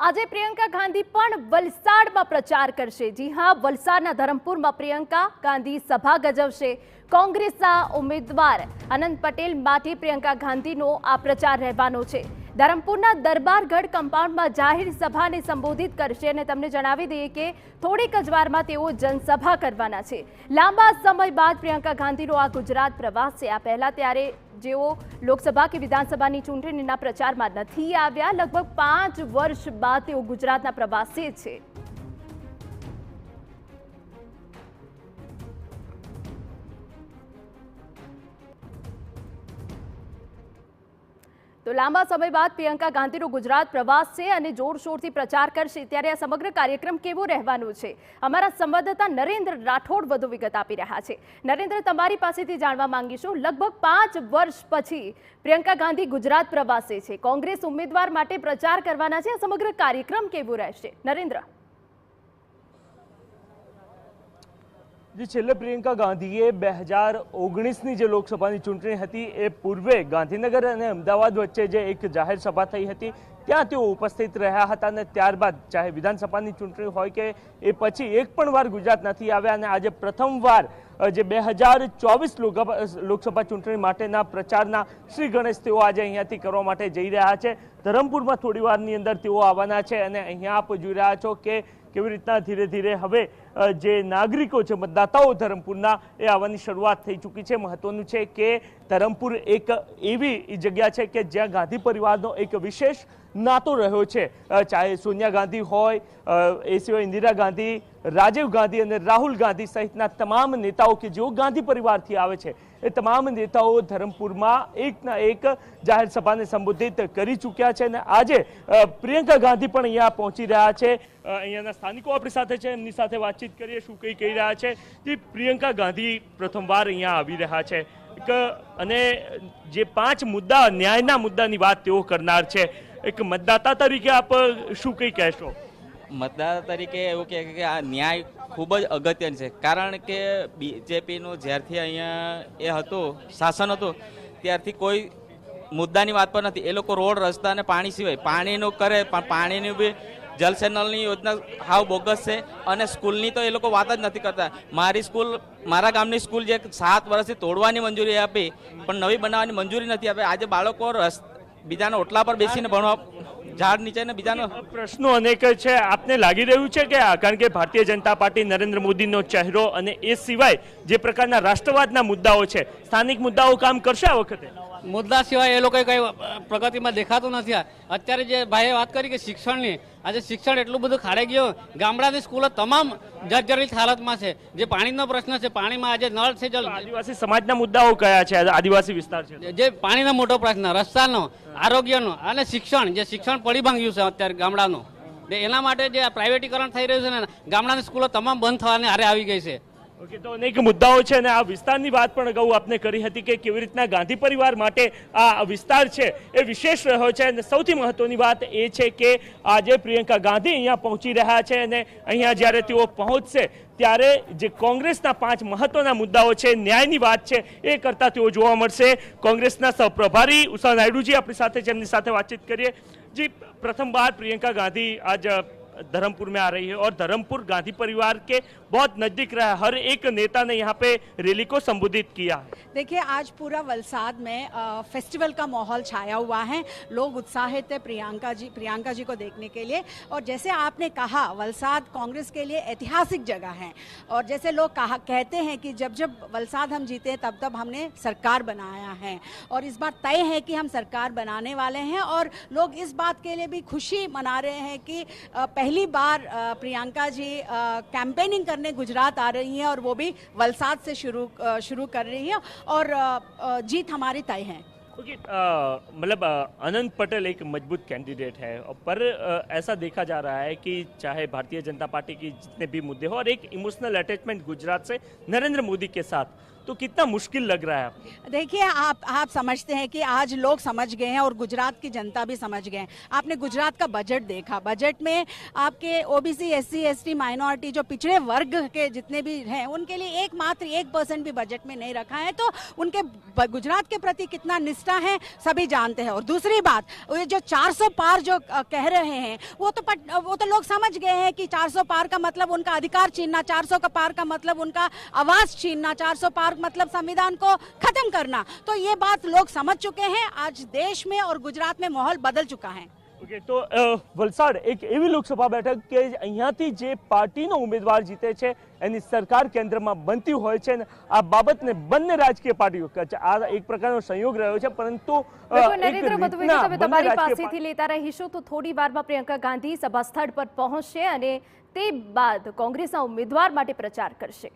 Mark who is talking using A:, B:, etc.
A: આજે પ્રિયંકા ગાંધી પણ વલસાડમાં પ્રચાર કરશે। જી હા, વલસાડના ધરમપુરમાં પ્રિયંકા ગાંધી સભા ગજવશે। કોંગ્રેસના ઉમેદવાર અનંત પટેલ માટે પ્રિયંકા ગાંધીનો આ પ્રચાર રહેવાનો છે। ધરમપુરના દરબારગઢ કમ્પાઉન્ડમાં જાહેર સભાને સંબોધિત કરશે અને તમને જણાવી દઈએ કે થોડીક જ વારમાં તેઓ જનસભા કરવાના છે। લાંબા સમય બાદ પ્રિયંકા ગાંધીનો આ ગુજરાત પ્રવાસ છે। આ પહેલા ત્યારે જેઓ લોકસભા કે વિધાનસભાની ચૂંટણીના પ્રચારમાં નથી આવ્યા, લગભગ 5 વર્ષ બાદ તેઓ ગુજરાતના પ્રવાસે છે। તો લાંબા સમય બાદ પ્રિયંકા ગાંધીનો ગુજરાત પ્રવાસ છે અને જોરશોરથી પ્રચાર કરશે। ત્યારે આ સમગ્ર કાર્યક્રમ કેવો રહેવાનો છે, અમારા સંવાદદાતા નરેન્દ્ર રાઠોડ વધુ વિગત આપી રહ્યા છે। નરેન્દ્ર, તમારી પાસેથી જાણવા માંગીશું, લગભગ 5 વર્ષ પછી પ્રિયંકા ગાંધી ગુજરાત પ્રવાસે છે, કોંગ્રેસ ઉમેદવાર માટે પ્રચાર કરવાના છે। આ સમગ્ર કાર્યક્રમ કેવો રહેશે, નરેન્દ્ર?
B: જે છેલ્લે પ્રિયંકા ગાંધીએ 2019ની જે લોકસભાની ચૂંટણી હતી એ પૂર્વે ગાંધીનગર અને અમદાવાદ વચ્ચે જે એક જાહેર સભા થઈ હતી ત્યાં તેઓ ઉપસ્થિત રહ્યા હતા અને ત્યારબાદ ચાહે વિધાનસભાની ચૂંટણી હોય કે એ પછી એક પણ વાર ગુજરાત નથી આવ્યા અને આજે પ્રથમવાર જે 2024 લોકસભા ચૂંટણી માટેના પ્રચારના શ્રી ગણેશ તેઓ આજે અહીંયાથી કરવા માટે જઈ રહ્યા છે। ધરમપુરમાં થોડી વારની અંદર તેઓ આવવાના છે અને અહીંયા આપ જોઈ રહ્યા છો કે કેવી રીતના ધીરે ધીરે હવે જે નાગરિકો છે, મતદાતાઓ ધરમપુરના, એ આવવાની શરૂઆત થઈ ચૂકી છે। મહત્વનું છે કે ધરમપુર એક એવી જગ્યા છે કે જ્યાં ગાંધી પરિવારનો એક વિશેષ નાતો રહ્યો છે। ચાહે સોનિયા ગાંધી હોય, એ સિવાય ઇન્દિરા ગાંધી, રાજીવ ગાંધી અને રાહુલ ગાંધી સહિતના તમામ નેતાઓ કે જેઓ ગાંધી પરિવારથી આવે છે, એ તમામ નેતાઓ ધરમપુરમાં એકના એક જાહેર સભાને સંબોધિત કરી ચૂક્યા છે અને આજે પ્રિયંકા ગાંધી પણ અહીંયા પહોંચી રહ્યા છે। અહીંયાના સ્થાનિકો આપણી સાથે છે, એમની સાથે વાતચીત કરીએ શું કહી રહ્યા છે। જે પ્રિયંકા ગાંધી પ્રથમવાર અહીંયા આવી રહ્યા છે અને જે 5 મુદ્દા, ન્યાયના મુદ્દાની વાત તેઓ કરનાર છે। એક મતદાતા તરીકે આપ શું કંઈ કહેશો?
C: મતદાતા તરીકે એવું કહે કે આ ન્યાય ખૂબ જ અગત્યનું છે, કારણ કે બીજેપીનું જ્યારથી અહીંયા એ હતું, શાસન હતું, ત્યારથી કોઈ મુદ્દાની વાત પર નથી। એ લોકો રોડ, રસ્તા અને પાણી સિવાય પાણીનું કરે, પણ પાણીની બી જલસેનલની યોજના હાવ બોગસ છે અને સ્કૂલની તો એ લોકો વાત જ નથી કરતા। મારી સ્કૂલ, મારા ગામની સ્કૂલ જે 7 વર્ષથી તોડવાની મંજૂરી આપી પણ નવી બનાવવાની મંજૂરી નથી આપી। આજે બાળકો બીજાના ઓટલા પર બેસીને ભણવા, ઝાડ નીચે ને બીજાનો
B: પ્રશ્નો અનેક છે। આપને લાગી રહ્યું છે કે કારણ કે ભારતીય જનતા પાર્ટી નરેન્દ્ર મોદીનો ચહેરો અને એ સિવાય જે પ્રકારના રાષ્ટ્રવાદના મુદ્દાઓ છે, સ્થાનિક મુદ્દાઓ કામ કરશે આ વખતે?
D: મુદ્દા સિવાય એ લોકો કઈ પ્રગતિમાં દેખાતું નથી। અત્યારે જે ભાઈએ વાત કરી કે શિક્ષણની, આજે શિક્ષણ એટલું બધું ખાડે ગયું, ગામડાની સ્કૂલો તમામ જર્જરિત હાલતમાં છે। જે પાણીનો પ્રશ્ન છે, પાણીમાં આજે નળ છે,
B: આદિવાસી સમાજના મુદ્દાઓ કયા છે? આદિવાસી વિસ્તાર છે
D: જે પાણીનો મોટો પ્રશ્ન, રસ્તાનો, આરોગ્યનો અને શિક્ષણ, જે શિક્ષણ પડી ભાંગ્યું છે અત્યારે ગામડાનું, એના માટે જે પ્રાઇવેટીકરણ થઈ રહ્યું છે ને, ગામડાની સ્કૂલો તમામ બંધ થવાની હારે આવી ગઈ છે।
B: ઓકે, તો અનેક મુદ્દાઓ છે અને આ વિસ્તારની વાત પણ અગાઉ આપને કરી હતી કે કેવી રીતના ગાંધી પરિવાર માટે આ વિસ્તાર છે એ વિશેષ રહ્યો છે અને સૌથી મહત્વની વાત એ છે કે આજે પ્રિયંકા ગાંધી અહીંયા પહોંચી રહ્યા છે અને અહીંયા જ્યારે તેઓ પહોંચશે ત્યારે જે કોંગ્રેસના 5 મહત્વના મુદ્દાઓ છે, ન્યાયની વાત છે, એ કરતા તેઓ જોવા મળશે। કોંગ્રેસના સહપ્રભારી ઉષા નાયડુજી આપણી સાથે છે, એમની સાથે વાતચીત કરીએ। जी, प्रथम बार प्रियंका गांधी आज धर्मपुर में आ रही है और धर्मपुर गांधी परिवार के बहुत नजदीक रहा है, हर एक नेता ने यहाँ पे रैली को संबोधित किया है।
E: देखिए, आज पूरा वलसाड में फेस्टिवल का माहौल छाया हुआ है। लोग उत्साहित है प्रियंका जी को देखने के लिए। और जैसे आपने कहा, वलसाड कांग्रेस के लिए ऐतिहासिक जगह है और जैसे लोग कहते हैं कि जब जब वलसाड हम जीते तब तब हमने सरकार बनाया है और इस बार तय है कि हम सरकार बनाने वाले हैं। और लोग इस बात के लिए भी खुशी मना रहे हैं कि पहली बार प्रियंका जी कैंपेनिंग करने गुजरात आ रही हैं और वो भी वलसाड से शुरू कर रही है और जीत हमारी तय है।
B: मतलब अनंत पटेल एक मजबूत कैंडिडेट है, पर ऐसा देखा जा रहा है कि चाहे भारतीय जनता पार्टी की जितने भी मुद्दे हो और एक इमोशनल अटैचमेंट गुजरात से नरेंद्र मोदी के साथ, तो कितना मुश्किल लग रहा है आपको?
E: देखिए, आप समझते हैं कि आज लोग समझ गए हैं और गुजरात की जनता भी समझ गए हैं। आपने गुजरात का बजट देखा, बजट में आपके ओबीसी, एससी, एसटी, माइनॉरिटी, जो पिछड़े वर्ग के जितने भी हैं, उनके लिए एकमात्र 1% भी बजट में नहीं रखा है। तो उनके गुजरात के प्रति कितना निष्ठा है सभी जानते हैं। और दूसरी बात, ये जो 400 पार जो कह रहे हैं, वो तो लोग समझ गए हैं कि 400 पार का मतलब उनका अधिकार छीनना, 400 का पार का मतलब उनका आवाज छीनना, 400 पार मतलब संविधान को खत्म करना। तो ये बात लोग समझ चुके हैं। आज देश में और गुजरात में माहौल बदल चुका है।
B: ओके, तो વલસાડ એક એવી લોકસભા બેઠક કે અહીંયાથી જે પાર્ટીનો ઉમેદવાર જીતે છે એની સરકાર કેન્દ્રમાં બનતી હોય છે ને આ બાબતને બંને રાજકીય પાર્ટીઓ આ એક પ્રકારનો સંયોગ રહ્યો છે, પરંતુ
A: બિલકુલ
B: એક
A: નરેન્દ્ર, વધુ
B: રીતના
A: વિગત અમે
B: બંને
A: તમારી
B: રાજકીય
A: પાસેથી લેતા રહીશું। તો થોડી વારમાં પ્રિયંકા ગાંધી સભા સ્થળ પર પહોંચશે અને તે બાદ કોંગ્રેસના ઉમેદવાર માટે પ્રચાર કરશે।